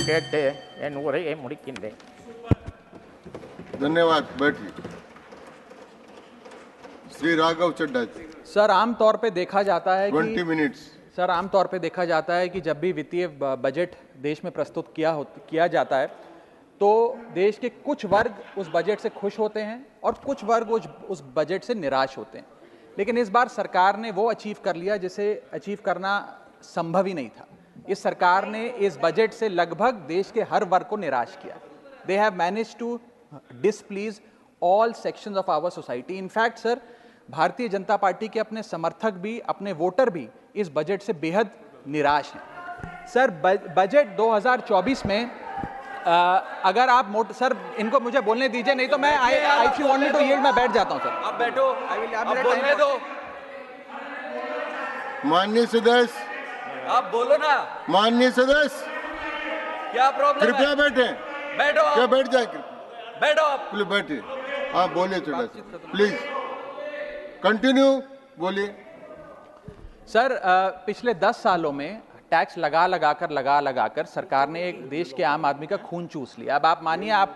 கேட்டு என் உரையை முடிக்கின்றேன். धन्यवाद. बैठिए. श्री राघव चड्ढा जी. सर आमतौर पे देखा जाता है 20 मिनट्स. सर आमतौर पे देखा जाता है कि जब भी वित्तीय बजट देश में प्रस्तुत किया जाता है तो देश के कुछ वर्ग उस बजट से खुश होते हैं और कुछ वर्ग उस बजट से निराश होते हैं। लेकिन इस बार सरकार ने वो अचीव कर लिया जिसे अचीव करना संभव ही नहीं था। इस सरकार ने इस बजट से लगभग देश के हर वर्ग को निराश किया। They have managed to displease all sections of our society. In fact sir, Bharatiya Janata party के अपने समर्थक भी, अपने वोटर भी इस बजट से बेहद निराश हैं। सर बजट 2024 में अगर आप सर इनको मुझे बोलने दीजिए, नहीं तो मैं if you want me to yield मैं बैठ जाता हूं सर। आप बैठो, आप बोलने दो। माननीय सदस्य, आप बोलो ना। माननीय सदस्य, क्या प्रॉब्लम है? कृपया बैठे। बैठो आप। क्या बैठ जाए? बैठो आप। प्लीज बैठिए। आप बोलिए चड्ढा जी, प्लीज कंटिन्यू बोलिए। सर पिछले 10 सालों में टैक्स लगा कर सरकार ने एक देश के आम आदमी का खून चूस लिया। अब आप मानिए आप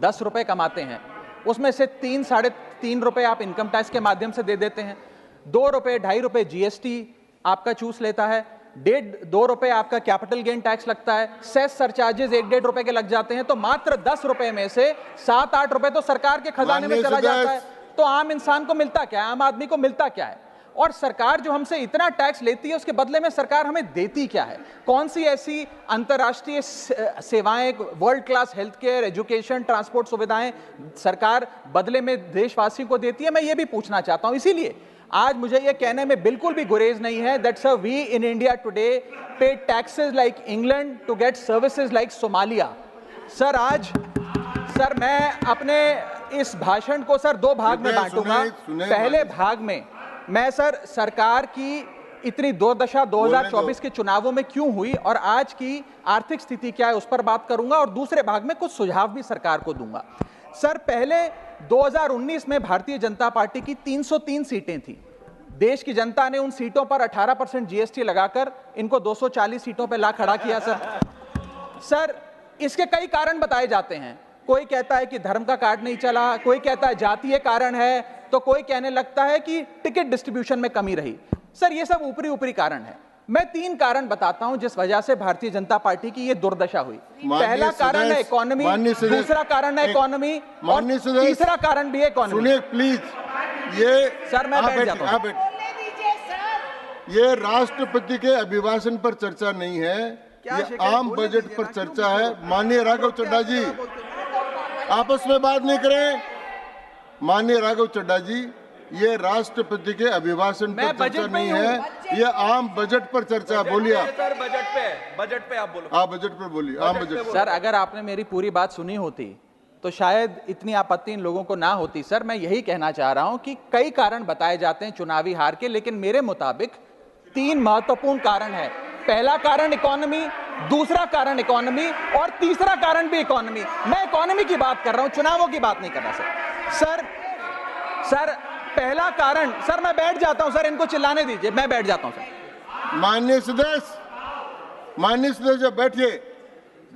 10 रुपए कमाते हैं, उसमें से 3 साढ़े 3 रुपए आप इनकम टैक्स के माध्यम से दे देते हैं, 2 रुपए 2.5 रुपए जीएसटी आपका चूस लेता है, 1.5-2 रुपए आपका कैपिटल गेन टैक्स लगता है, सेस सरचार्जेस 1-1.5 रुपए के लग जाते हैं, तो मात्र 10 रुपए में से 7-8 रुपए तो सरकार के खजाने में चला जाता है। तो आम इंसान को मिलता क्या है, आम आदमी को मिलता क्या है? और सरकार जो हमसे इतना टैक्स लेती है उसके बदले में सरकार हमें देती क्या है? कौन सी ऐसी अंतर्राष्ट्रीय सेवाएं, world class health care, education, transport सुविधाएं सरकार बदले में देशवासियों को देती है? मैं ये भी पूछना चाहता हूं। इसीलिए आज मुझे ये कहने में बिल्कुल भी गुरेज नहीं है that sir we in India today pay taxes like England to get services like Somalia. Sir आज सर मैं अपने इस भाषण को सर 2 भाग में बांटूंगा। पहले भाग में मैं सर सरकार की इतनी दुर्दशा 2024 के चुनावों में क्यों हुई और आज की आर्थिक स्थिति क्या है उस पर बात करूंगा, और दूसरे भाग में कुछ सुझाव भी सरकार को दूंगा। सर पहले 2019 में भारतीय जनता पार्टी की 303 सीटें थी। देश की जनता ने उन सीटों पर 18% जीएसटी लगाकर इनको 240 सीटों पर ला खड़ा किया। सर इसके कई कारण बताए जाते हैं। कोई कहता है कि धर्म का कार्ड नहीं चला, कोई कहता है जातीय कारण है, तो कोई कहने लगता है कि टिकट डिस्ट्रीब्यूशन में कमी रही। सर ये सब ऊपरी कारण है। मैं 3 कारण बताता हूं जिस वजह से भारतीय जनता पार्टी की ये दुर्दशा हुई। पहला कारण है इकोनॉमी, दूसरा कारण है इकोनॉमी, और तीसरा कारण भी है इकोनॉमी। सुनिए प्लीज, ये सर मैं बैठ जाता हूं। ये राष्ट्रपति के अभिभाषण पर चर्चा नहीं है, ये आम बजट पर चर्चा है। माननीय राघव चड्ढा जी आपस में बात नहीं करें। माननीय राघव चड्ढा जी, ये राष्ट्रपति के अभिभाषण पर चर्चा नहीं है, ये आम बजट पर चर्चा। बोलिए आप। सर बजट पे आप बोलो। आप बजट पर बोलिए, आम बजट। सर अगर आपने मेरी पूरी बात सुनी होती तो शायद इतनी आपत्ति इन लोगों को ना होती। सर मैं यही कहना चाह रहा हूं कि कई कारण बताए जाते हैं चुनावी हार के, लेकिन मेरे मुताबिक 3 महत्वपूर्ण कारण है। पहला कारण इकोनॉमी, दूसरा कारण इकोनॉमी, और तीसरा कारण भी इकोनॉमी। मैं इकोनॉमी की बात कर रहा हूं, चुनावों की बात नहीं कर रहा। सर पहला कारण, सर मैं बैठ जाता हूं सर, इनको चिल्लाने दीजिए, मैं बैठ जाता हूं सर। माननीय सदस्य बैठिए।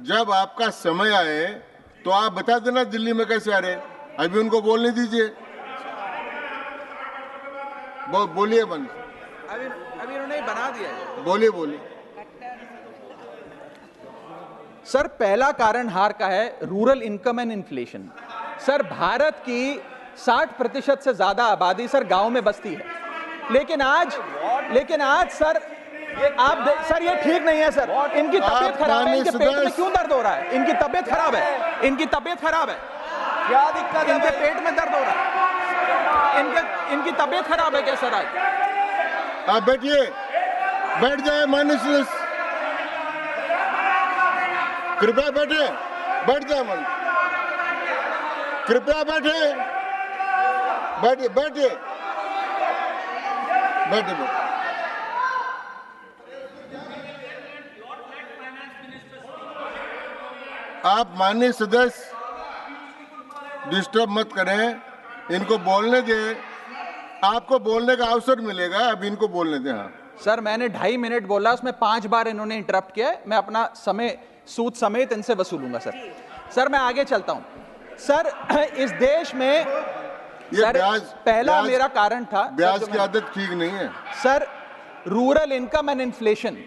जब आपका समय आए तो आप बता देना दिल्ली में कैसे आ रहे, अभी उनको बोलने दीजिए। बोलिए बंद। अभी उन्होंने बना दिया है। बोलिए। सर पहला कारण हार का है rural income and inflation. Sir Bharat की 60% से ज्यादा आबादी सर गांव में बसती है, लेकिन आज सर सर ये ठीक नहीं है सर। इनकी तबीयत खराब है, इनके पेट में क्यों दर्द हो रहा है? इनकी तबीयत खराब है, इनकी तबीयत खराब है। क्या दिक्कत है? इनके पेट में दर्द हो रहा है, इनकी तबीयत खराब है क्या सर? आज आप बैठिए, बैठ जाए। माननीय सदस्य कृपया बैठे, बैठ जाए। मन कृपया बैठे, बैठिए। आप माननीय सदस्य डिस्टर्ब मत करें, इनको बोलने दें। आपको बोलने का अवसर मिलेगा, अभी इनको बोलने दें। हाँ सर मैंने 2.5 मिनट बोला, उसमें 5 बार इन्होंने इंटरप्ट किया है। मैं अपना समय सूद समेत इनसे वसूलूंगा सर। सर मैं आगे चलता हूं सर। इस देश में सर पहला मेरा कारण था, ब्याज की आदत ठीक नहीं है sir, rural income and inflation.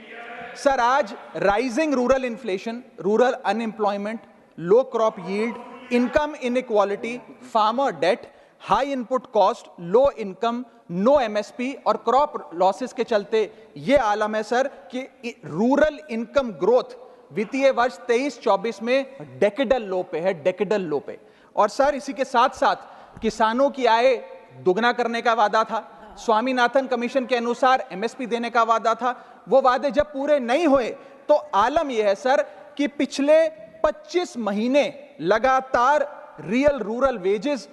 Sir आज rising rural inflation, rural unemployment, low crop yield, income inequality, farmer debt, high input cost, low income, no MSP और क्रॉप लॉसेस के चलते यह आलम है सर कि रूरल इनकम ग्रोथ वित्तीय वर्ष 23-24 में डेकेडल लो पे है, डेकेडल लो पे। और सर इसी के साथ साथ किसानों की आय दुगना करने का वादा था, स्वामीनाथन कमीशन के अनुसार एमएसपी देने का वादा था, वो वादे जब पूरे नहीं हुए तो आलम यह है सर कि पिछले 25 महीने लगातार रियल रूरल वेजेस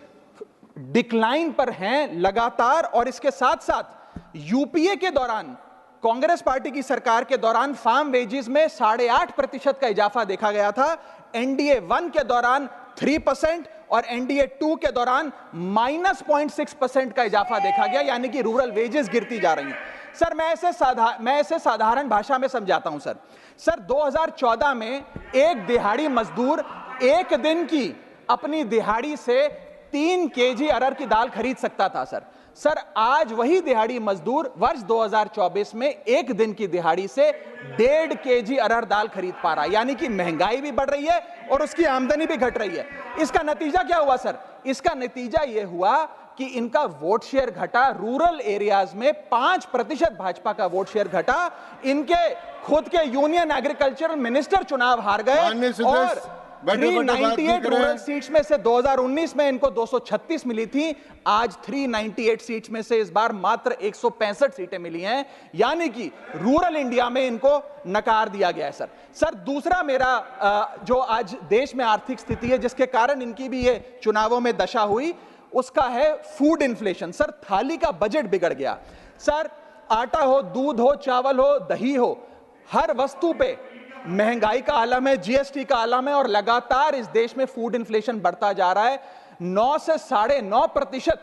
डिक्लाइन पर हैं लगातार। और इसके साथ साथ यूपीए के दौरान, कांग्रेस पार्टी की सरकार के दौरान फार्म वेजेस में 8.5% का इजाफा देखा गया था। एनडीए 1 के दौरान 3% और एनडीए 2 के दौरान -0.6% का इजाफा देखा गया, यानी कि रूरल वेजेस गिरती जा रही हैं। सर मैं ऐसे साधारण भाषा में समझाता हूं सर। सर 2014 में एक दिहाड़ी मजदूर एक दिन की अपनी दिहाड़ी से 3 केजी अरहर की दाल खरीद सकता था सर। सर आज वही दिहाड़ी मजदूर वर्ष 2024 में एक दिन की दिहाड़ी से 1.5 केजी अरहर दाल खरीद पा रहा है, यानी कि महंगाई भी बढ़ रही है और उसकी आमदनी भी घट रही है। इसका नतीजा क्या हुआ सर? इसका नतीजा यह हुआ कि इनका वोट शेयर घटा, रूरल एरियाज में 5% भाजपा का वोट शेयर घटा, इनके खुद के यूनियन एग्रीकल्चरल मिनिस्टर चुनाव हार गए और 398 रूरल सीट्स में से 2019 में इनको 236 मिली थी, आज 398 सीट्स में से इस बार मात्र 165 सीटें मिली हैं, यानी कि रूरल इंडिया में इनको नकार दिया गया है सर। सर दूसरा मेरा जो आज देश में आर्थिक स्थिति है जिसके कारण इनकी भी ये चुनावों में दशा हुई, उसका है फूड इन्फ्लेशन। सर थाली का बजट बिगड़ गया सर, आटा हो, दूध हो, चावल हो, दही हो, हर वस्तु पे महंगाई का आलम है, जीएसटी का आलम है और लगातार इस देश में फूड इन्फ्लेशन बढ़ता जा रहा है। 9 से 9.5%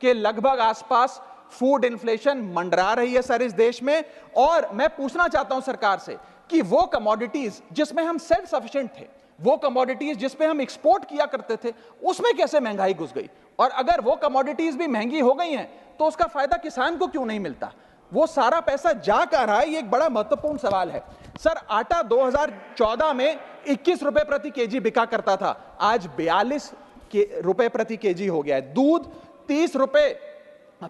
के लगभग आसपास फूड इन्फ्लेशन मंडरा रही है सर इस देश में। और मैं पूछना चाहता हूं सरकार से कि वो कमोडिटीज जिसमें हम सेल्फ सफिशिएंट थे, वो कमोडिटीज जिसमें हम एक्सपोर्ट किया करते थे, उसमें कैसे महंगाई घुस गई? और अगर वो कमोडिटीज भी महंगी हो गई हैं तो उसका फायदा किसान को क्यों नहीं मिलता? वो सारा पैसा जा कहां रहा है? ये एक बड़ा महत्वपूर्ण सवाल है सर। आटा 2014 में 21 रुपए प्रति केजी बिका करता था, आज 42 रुपए प्रति केजी हो गया है। दूध 30 रुपए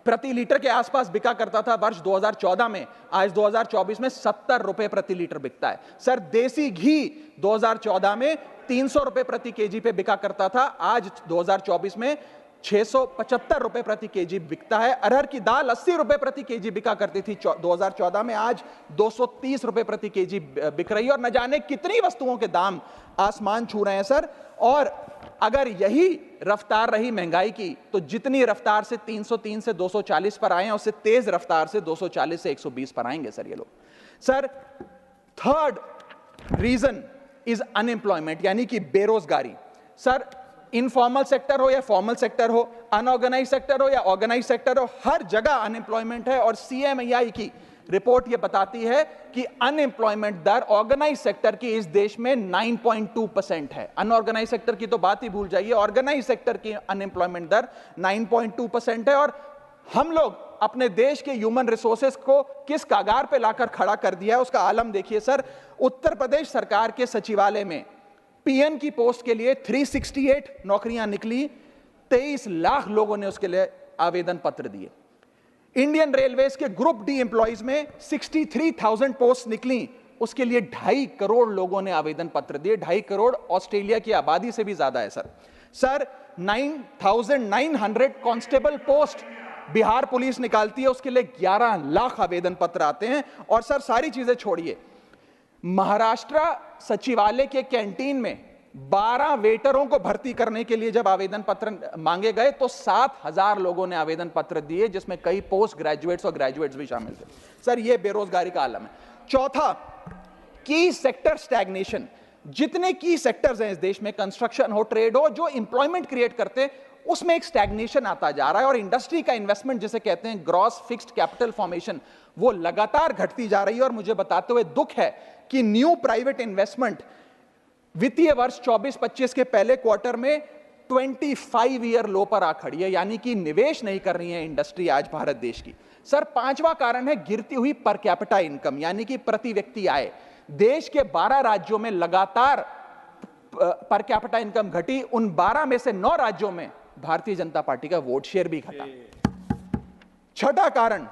प्रति लीटर के आसपास बिका करता था वर्ष 2014 में, आज 2024 में 70 रुपए प्रति लीटर बिकता है सर। देसी घी 2014 में 300 रुपए प्रति केजी पे बिका करता था, आज 2024 में 675 रुपए प्रति केजी बिकता है। अरहर की दाल 80 रुपए प्रति केजी बिका करती थी 2014 में, आज 230 रुपए प्रति केजी बिक रही है और न जाने कितनी वस्तुओं के दाम आसमान छू रहे हैं सर। और अगर यही रफ्तार रही महंगाई की तो जितनी रफ्तार से 303 से 240 पर आए हैं उससे तेज रफ्तार से 240 से 120 पर आएंगे सर ये लोग। Sir third reason is unemployment, यानी कि बेरोजगारी। सर इनफॉर्मल सेक्टर हो या फॉर्मल सेक्टर हो, अनऑर्गेनाइज सेक्टर हो या ऑर्गेनाइज सेक्टर हो, हर जगह अनएम्प्लॉयमेंट है। और सीएमआई की रिपोर्ट यह बताती है कि अनएम्प्लॉयमेंट दर ऑर्गेनाइज सेक्टर की इस देश में 9.2% है। अनऑर्गेनाइज सेक्टर की तो बात ही भूल जाइए, ऑर्गेनाइज सेक्टर की अनएम्प्लॉयमेंट दर 9.2% है। और हम लोग अपने देश के ह्यूमन रिसोर्सेज को किस कागार पे लाकर खड़ा कर दिया है उसका आलम देखिए सर। उत्तर प्रदेश सरकार के सचिवालय में पीएन की पोस्ट के लिए 368 नौकरियां निकली, 23 लाख लोगों ने उसके लिए आवेदन पत्र दिए। इंडियन रेलवेज के ग्रुप डी एम्प्लॉइज में 63,000 पोस्ट निकली, उसके लिए 2.5 करोड़ लोगों ने आवेदन पत्र दिए। 2.5 करोड़ ऑस्ट्रेलिया की आबादी से भी ज्यादा है sir. Sir 9,900 constable post Bihar police निकालती है, उसके लिए 11 लाख आवेदन पत्र आते हैं। और सर सारी चीजें छोड़िए, महाराष्ट्र सचिवालय के कैंटीन में 12 वेटरों को भर्ती करने के लिए जब आवेदन पत्र मांगे गए तो 7,000 लोगों ने आवेदन पत्र दिए, जिसमें कई पोस्ट ग्रेजुएट्स और ग्रेजुएट्स भी शामिल थे। सर ये बेरोजगारी का आलम है। चौथा, की सेक्टर स्टैग्नेशन। जितने की सेक्टर्स हैं इस देश में, कंस्ट्रक्शन हो, ट्रेड हो, जो इंप्लॉयमेंट क्रिएट करते उसमें एक स्टैग्नेशन आता जा रहा है। और इंडस्ट्री का इन्वेस्टमेंट जिसे कहते हैं ग्रॉस फिक्स्ड कैपिटल फॉर्मेशन, वो लगातार घटती जा रही है। और मुझे बताते हुए दुख है कि न्यू प्राइवेट इन्वेस्टमेंट वित्तीय वर्ष 24-25 के पहले क्वार्टर में 25 ईयर लो पर आ खड़ी है, यानी कि निवेश नहीं कर रही है इंडस्ट्री आज भारत देश की। सर, पांचवा कारण है गिरती हुई पर कैपिटा इनकम, यानी कि प्रति व्यक्ति आय। देश के 12 राज्यों में लगातार पर कैपिटा इनकम घटी, उन 12 में से 9 राज्यों में भारतीय जनता पार्टी का वोट शेयर भी घटा। छठा कारण,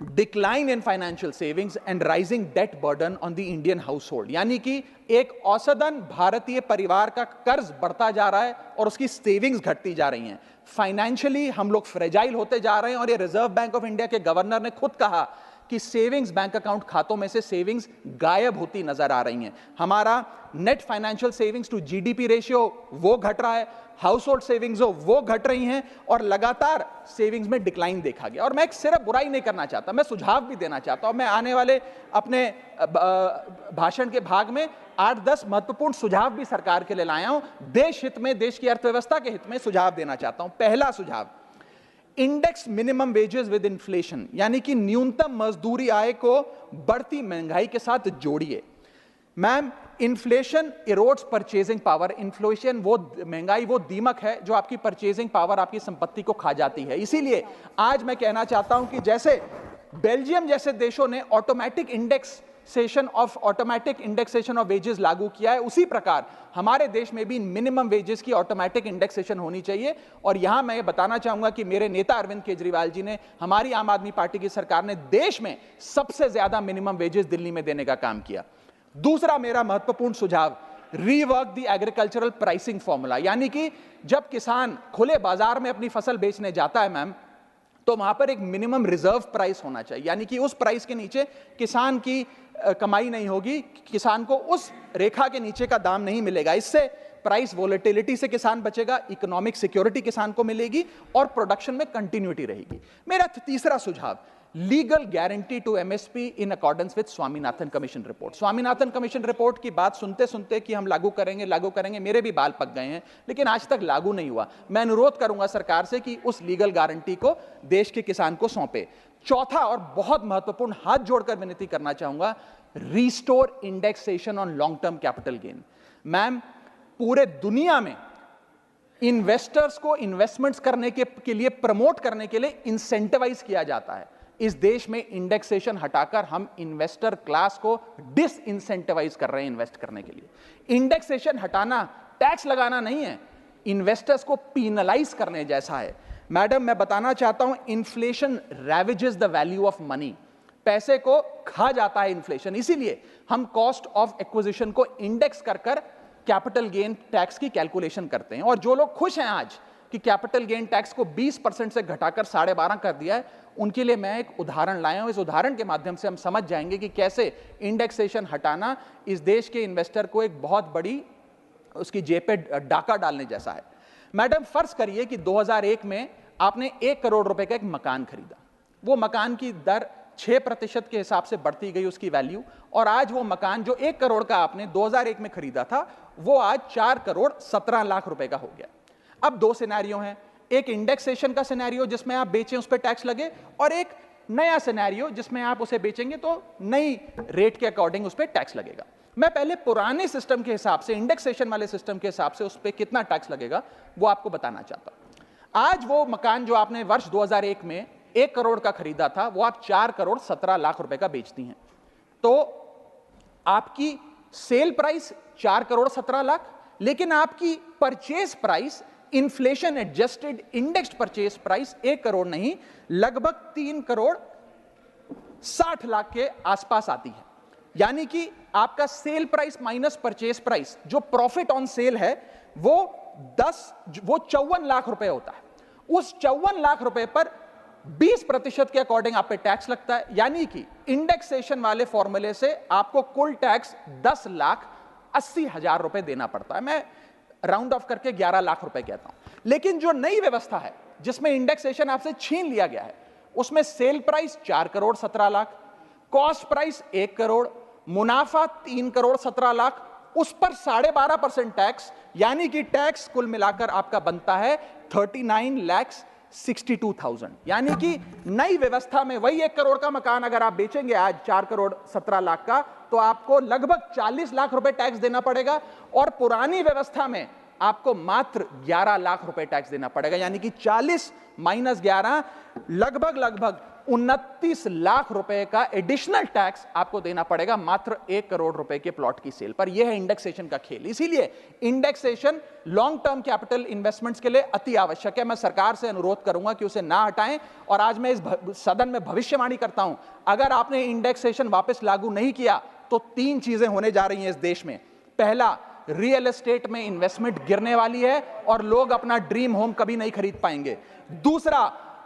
decline in financial savings and rising debt burden on the Indian household, यानी कि एक औसतन भारतीय परिवार का कर्ज बढ़ता जा रहा है और उसकी सेविंग्स घटती जा रही हैं। फाइनेंशियली हम लोग फ्रेजाइल होते जा रहे हैं, और ये रिजर्व बैंक ऑफ इंडिया के गवर्नर ने खुद कहा कि सेविंग्स बैंक अकाउंट खातों में से सेविंग्स गायब होती नजर आ रही हैं। हमारा net financial savings to GDP ratio वो घट रहा है, हाउस होल्ड सेविंग्स वो घट रही हैं, और लगातार सेविंग्स में डिक्लाइन देखा गया। और मैं एक सिर्फ बुराई नहीं करना चाहता, मैं सुझाव भी देना चाहता हूं। मैं आने वाले अपने भाषण के भाग में 8-10 महत्वपूर्ण सुझाव भी सरकार के लिए लाया हूं। देश हित में, देश की अर्थव्यवस्था के हित में सुझाव देना चाहता हूं। पहला सुझाव, index minimum wages with inflation, यानी कि न्यूनतम मजदूरी आय को बढ़ती महंगाई के साथ जोड़िए। Ma'am, inflation erodes purchasing power. Inflation वो महंगाई वो दीमक है जो आपकी परचेजिंग पावर, आपकी संपत्ति को खा जाती है। इसीलिए आज मैं कहना चाहता हूं कि जैसे बेल्जियम जैसे देशों ने ऑटोमेटिक इंडेक्सेशन ऑफ वेजेस लागू किया है, उसी प्रकार हमारे देश में भी मिनिमम वेजेस की ऑटोमेटिक इंडेक्सेशन होनी चाहिए। और यहां मैं ये बताना चाहूंगा कि मेरे नेता अरविंद केजरीवाल जी ने, हमारी आम आदमी पार्टी की सरकार ने देश में सबसे ज्यादा मिनिमम वेजेस दिल्ली में देने का काम किया। दूसरा मेरा महत्वपूर्ण सुझाव, rework the agricultural pricing formula, यानी कि जब किसान खुले बाजार में अपनी फसल बेचने जाता है मैम, तो वहां पर एक मिनिमम रिजर्व प्राइस होना चाहिए, यानी कि उस प्राइस के नीचे किसान की कमाई नहीं होगी, किसान को उस रेखा के नीचे का दाम नहीं मिलेगा। इससे प्राइस वोलेटिलिटी से किसान बचेगा, इकोनॉमिक सिक्योरिटी किसान को मिलेगी और प्रोडक्शन में कंटिन्यूटी रहेगी। मेरा तीसरा सुझाव, legal guarantee to MSP in accordance with Swaminathan commission report. Swaminathan commission report की बात सुनते सुनते कि हम लागू करेंगे, मेरे भी बाल पक गए हैं, लेकिन आज तक लागू नहीं हुआ। मैं अनुरोध करूंगा सरकार से कि उस लीगल गारंटी को देश के किसान को सौंपे। चौथा और बहुत महत्वपूर्ण, हाथ जोड़कर विनती करना चाहूंगा, restore indexation on long term capital gain. Ma'am, पूरे दुनिया में इन्वेस्टर्स को इन्वेस्टमेंट्स करने के लिए प्रमोट करने के लिए इंसेंटिवाइज किया जाता है। इस देश में इंडेक्सेशन हटाकर हम इन्वेस्टर क्लास को डिसइंसेंटिवाइज कर रहे हैं इन्वेस्ट करने के लिए। इंडेक्सेशन हटाना टैक्स लगाना नहीं है, इन्वेस्टर्स को पीनलाइज करने जैसा है। मैडम, मैं बताना चाहता हूं, inflation ravages the value of money. पैसे को खा जाता है इन्फ्लेशन, इसीलिए हम कॉस्ट ऑफ एक्विजिशन को इंडेक्स कर कैपिटल गेन टैक्स की कैलकुलेशन करते हैं। और जो लोग खुश हैं आज कि कैपिटल गेन टैक्स को 20% से घटाकर 12.5 कर दिया है, उनके लिए मैं एक उदाहरण लाया हूं। इस उदाहरण के माध्यम से हम समझ जाएंगे कि कैसे इंडेक्सेशन हटाना इस देश के इन्वेस्टर को एक बहुत बड़ी उसकी जेब पे डाका डालने जैसा है। मैडम, फर्ज करिए कि 2001 में आपने 1 करोड़ रुपए का एक मकान खरीदा। वो मकान की दर 6% के हिसाब से बढ़ती गई उसकी वैल्यू, और आज वो मकान जो 1 करोड़ का आपने 2001 में खरीदा था, वो आज 4 करोड़ 17 लाख रुपए का हो गया। अब 2 सिनेरियो हैं, एक इंडेक्सेशन का सिनेरियो जिसमें आप बेचें उस पर टैक्स लगे, और एक नया सिनेरियो जिसमें आप उसे बेचेंगे तो नई रेट के अकॉर्डिंग उस पर टैक्स लगेगा। मैं पहले पुराने सिस्टम के हिसाब से, इंडेक्सेशन वाले सिस्टम के हिसाब से उस पर कितना टैक्स लगेगा वो आपको बताना चाहता हूं। आज वो मकान जो आपने वर्ष 2001 में 1 करोड़ का खरीदा था, वो आप 4 करोड़ 17 लाख रुपए का बेचती हैं, तो आपकी सेल प्राइस 4 करोड़ 17 लाख, लेकिन आपकी purchase price, inflation adjusted indexed purchase price 1 crore नहीं, लगभग 3 करोड़ 60 लाख के आसपास आती है। यानी कि आपका sale price minus purchase price, जो प्रॉफिट ऑन सेल है, वो 54 लाख रुपए होता है। उस 54 लाख रुपए पर 20% के अकॉर्डिंग आप पे टैक्स लगता है। यानी कि इंडेक्सेशन वाले फॉर्मूले से आपको कुल टैक्स 10,80,000 रुपए देना पड़ता है। मैं राउंड ऑफ करके 11 लाख रुपए कहता हूं। लेकिन जो नई व्यवस्था है जिसमें इंडेक्सेशन आपसे छीन लिया गया है, उसमें sale price 4 crore 17 lakh, cost price 1 crore, मुनाफा 3 करोड़ 17 लाख, उस पर 12.5% टैक्स, यानी कि टैक्स कुल मिलाकर आपका बनता है 39 लाख 62,000। यानी कि नई व्यवस्था में वही 1 करोड़ का मकान अगर आप बेचेंगे आज 4 करोड़ 17 लाख का, तो आपको लगभग 40 लाख रुपए टैक्स देना पड़ेगा, और पुरानी व्यवस्था में आपको मात्र 11 लाख रुपए टैक्स देना पड़ेगा। यानी कि 40 माइनस 11 लगभग 29 लाख रुपए का एडिशनल टैक्स आपको देना पड़ेगा मात्र 1 करोड़ रुपए के प्लॉट की सेल पर। यह है इंडेक्सेशन का खेल। इसीलिए indexation long term capital investments के लिए अति आवश्यक है। मैं सरकार से अनुरोध करूंगा कि उसे ना हटाएं, और आज मैं इस सदन में भविष्यवाणी करता हूं, अगर आपने इंडेक्सेशन वापस लागू नहीं किया तो 3 चीजें होने जा रही हैं इस देश में। पहला, रियल एस्टेट में इन्वेस्टमेंट गिरने वाली है और लोग अपना ड्रीम होम कभी नहीं खरीद पाएंगे। दूसरा,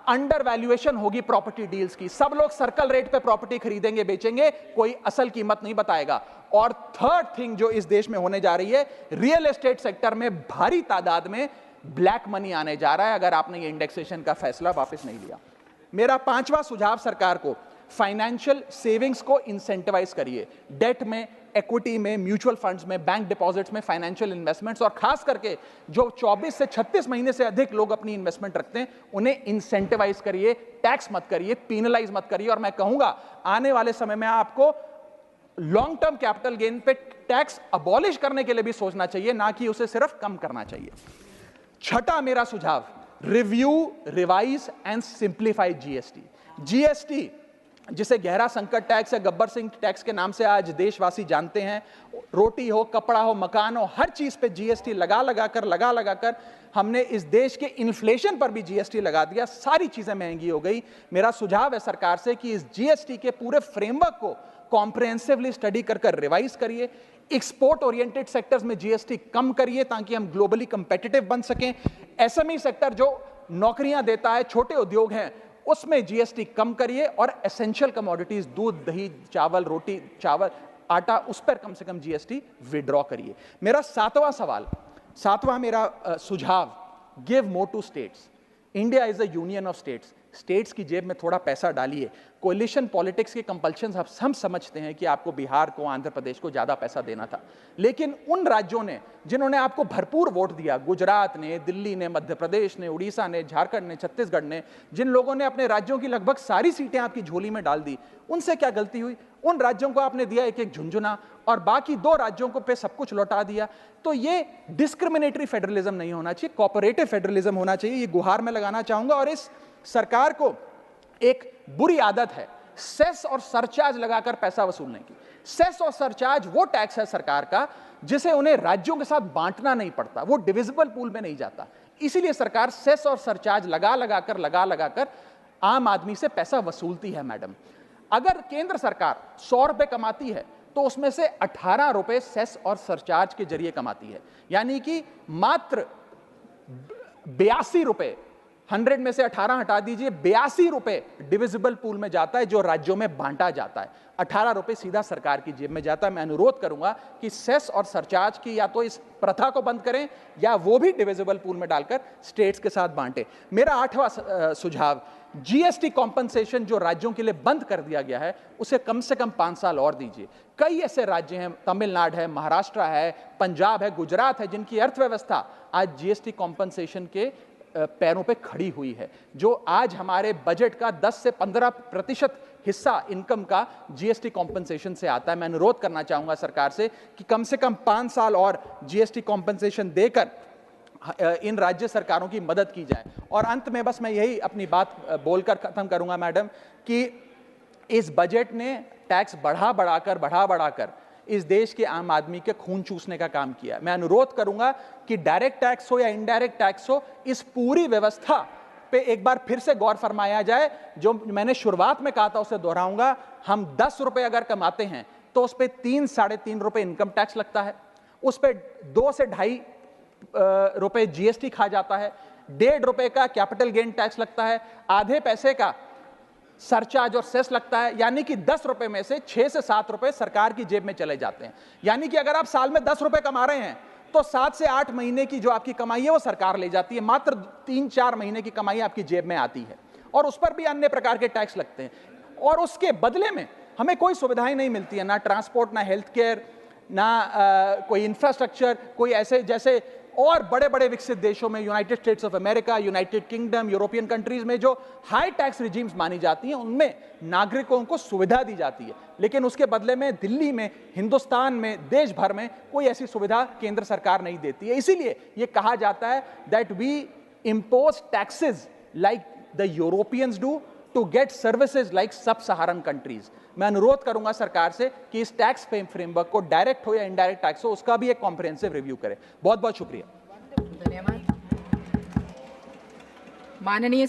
अंडर वैल्यूएशन होगी प्रॉपर्टी डील्स की, सब लोग सर्कल रेट पे प्रॉपर्टी खरीदेंगे बेचेंगे, कोई असल कीमत नहीं बताएगा। और थर्ड थिंग जो इस देश में होने जा रही है, रियल एस्टेट सेक्टर में भारी तादाद में ब्लैक मनी आने जा रहा है अगर आपने ये इंडेक्सेशन का फैसला वापस नहीं लिया। मेरा 5वां सुझाव सरकार को, फाइनेंशियल सेविंग्स को इंसेंटिवाइज करिए। डेट में, इक्विटी में, म्यूचुअल फंड्स में, बैंक डिपॉजिट्स में फाइनेंशियल इन्वेस्टमेंट्स, और खास करके जो 24 से 36 महीने से अधिक लोग अपनी इन्वेस्टमेंट रखते हैं उन्हें इंसेंटिवाइज करिए, टैक्स मत करिए, पीनलाइज मत करिए। और मैं कहूंगा आने वाले समय में आपको लॉन्ग टर्म कैपिटल गेन पे टैक्स अबॉलिश करने के लिए भी सोचना चाहिए, ना कि उसे सिर्फ कम करना चाहिए। छठा मेरा सुझाव, review, revise and simplify GST. GST जिसे गहरा संकट टैक्स या गब्बर सिंह टैक्स के नाम से आज देशवासी जानते हैं, रोटी हो, कपड़ा हो, मकान हो, हर चीज पे जीएसटी लगा लगा कर हमने इस देश के इन्फ्लेशन पर भी जीएसटी लगा दिया, सारी चीजें महंगी हो गई। मेरा सुझाव है सरकार से कि इस जीएसटी के पूरे फ्रेमवर्क को कॉम्प्रिहेंसिवली स्टडी कर रिवाइज करिए। एक्सपोर्ट ओरिएंटेड सेक्टर्स में जीएसटी कम करिए ताकि हम ग्लोबली कंपेटिटिव बन सकें। एसएमई सेक्टर जो नौकरियां देता है, छोटे उद्योग हैं, उसमें जीएसटी कम करिए। और एसेंशियल कमोडिटीज, दूध, दही, चावल, रोटी, चावल, आटा, उस पर कम से कम जीएसटी विड्रॉ करिए। मेरा 7वां मेरा सुझाव, give more to states. India is a union of states. States की जेब में थोड़ा पैसा डालिए। कोलिशन पॉलिटिक्स के कंपल्शन हम समझते हैं कि आपको बिहार को, आंध्र प्रदेश को ज्यादा पैसा देना था, लेकिन उन राज्यों ने जिन्होंने आपको भरपूर वोट दिया, गुजरात ने, दिल्ली ने, मध्य प्रदेश ने, उड़ीसा ने, झारखंड ने, छत्तीसगढ़ ने, जिन लोगों ने अपने राज्यों की लगभग सारी सीटें आपकी झोली में डाल दी, उनसे क्या गलती हुई? उन राज्यों को आपने दिया एक एक झुंझुना और बाकी 2 राज्यों को पे सब कुछ लौटा दिया। तो ये डिस्क्रिमिनेटरी फेडरलिज्म नहीं होना चाहिए, कोऑपरेटिव फेडरलिज्म होना चाहिए। ये गुहार में लगाना चाहूंगा। और इस सरकार को एक बुरी आदत है सेस और सरचार्ज लगाकर पैसा वसूलने की। सेस और सरचार्ज वो टैक्स है सरकार का जिसे उन्हें राज्यों के साथ बांटना नहीं पड़ता, वो डिविजिबल पूल में नहीं जाता। इसीलिए सरकार सेस और सरचार्ज लगा लगाकर आम आदमी से पैसा वसूलती है। मैडम, अगर केंद्र सरकार 100 रुपए कमाती है तो उसमें से 18 रुपए सेस और सरचार्ज के जरिए कमाती है, यानी कि मात्र 82 रुपए, 100 में से 18 हटा दीजिए, 82 रुपए डिविजिबल पूल में जाता है जो राज्यों में बांटा जाता है। 18 रुपए सीधा सरकार की जेब में जाता है। मैं अनुरोध करूंगा कि सेस और सरचार्ज की या तो इस प्रथा को बंद करें या वो भी डिविजिबल पूल में डालकर स्टेट्स के साथ बांटे। मेरा 8वां सुझाव, जीएसटी कॉम्पनसेशन जो राज्यों के लिए बंद कर दिया गया है उसे कम से कम 5 साल और दीजिए। कई ऐसे राज्य हैं, तमिलनाडु है, महाराष्ट्र है, पंजाब है, गुजरात है, जिनकी अर्थव्यवस्था आज जीएसटी कॉम्पनसेशन के पैरों पे खड़ी हुई है, जो आज हमारे बजट का 10 से 15% हिस्सा इनकम का जीएसटी कॉम्पनसेशन से आता है। मैं अनुरोध करना चाहूंगा सरकार से कि कम से कम 5 साल और जीएसटी कॉम्पनसेशन देकर इन राज्य सरकारों की मदद की जाए। और अंत में बस मैं यही अपनी बात बोलकर खत्म करूंगा मैडम, कि इस बजट ने टैक्स बढ़ा बढ़ाकर इस देश के आम आदमी के खून चूसने का काम किया। मैं अनुरोध करूंगा कि डायरेक्ट टैक्स हो या इनडायरेक्ट टैक्स हो, इस पूरी व्यवस्था पे एक बार फिर से गौर फरमाया जाए। जो मैंने शुरुआत में कहा था उसे दोहराऊंगा, हम 10 रुपए अगर कमाते हैं तो उस पर 3-3.5 रुपए इनकम टैक्स लगता है, उस पर 2 से 2.5 रुपए जीएसटी खा जाता है, 1.5 रुपए का कैपिटल गेन टैक्स लगता है, आधे पैसे का सरचार्ज और सेस लगता है, यानी कि 10 रुपए में से 6 से 7 रुपए सरकार की जेब में चले जाते हैं। यानी कि अगर आप साल में 10 रुपए कमा रहे हैं तो 7 से 8 महीने की जो आपकी कमाई है वो सरकार ले जाती है, मात्र 3-4 महीने की कमाई आपकी जेब में आती है, और उस पर भी अन्य प्रकार के टैक्स लगते हैं। और उसके बदले में हमें कोई सुविधाएं नहीं मिलती है, ना ट्रांसपोर्ट, ना हेल्थ केयर, ना कोई इंफ्रास्ट्रक्चर, कोई ऐसे जैसे और बड़े बड़े विकसित देशों में, United states of America, United kingdom, European countries में जो हाई टैक्स रिजीम्स मानी जाती हैं, उनमें नागरिकों को सुविधा दी जाती है, लेकिन उसके बदले में दिल्ली में, हिंदुस्तान में, देश भर में कोई ऐसी सुविधा केंद्र सरकार नहीं देती है। इसीलिए यह कहा जाता है that we impose taxes like the Europeans do to get services like sub-Saharan countries। मैं अनुरोध करूंगा सरकार से कि इस टैक्स फ्रेमवर्क को डायरेक्ट हो या इनडायरेक्ट टैक्स हो, उसका भी एक कॉम्प्रिहेंसिव रिव्यू करें। बहुत बहुत शुक्रिया। धन्यवाद। माननीय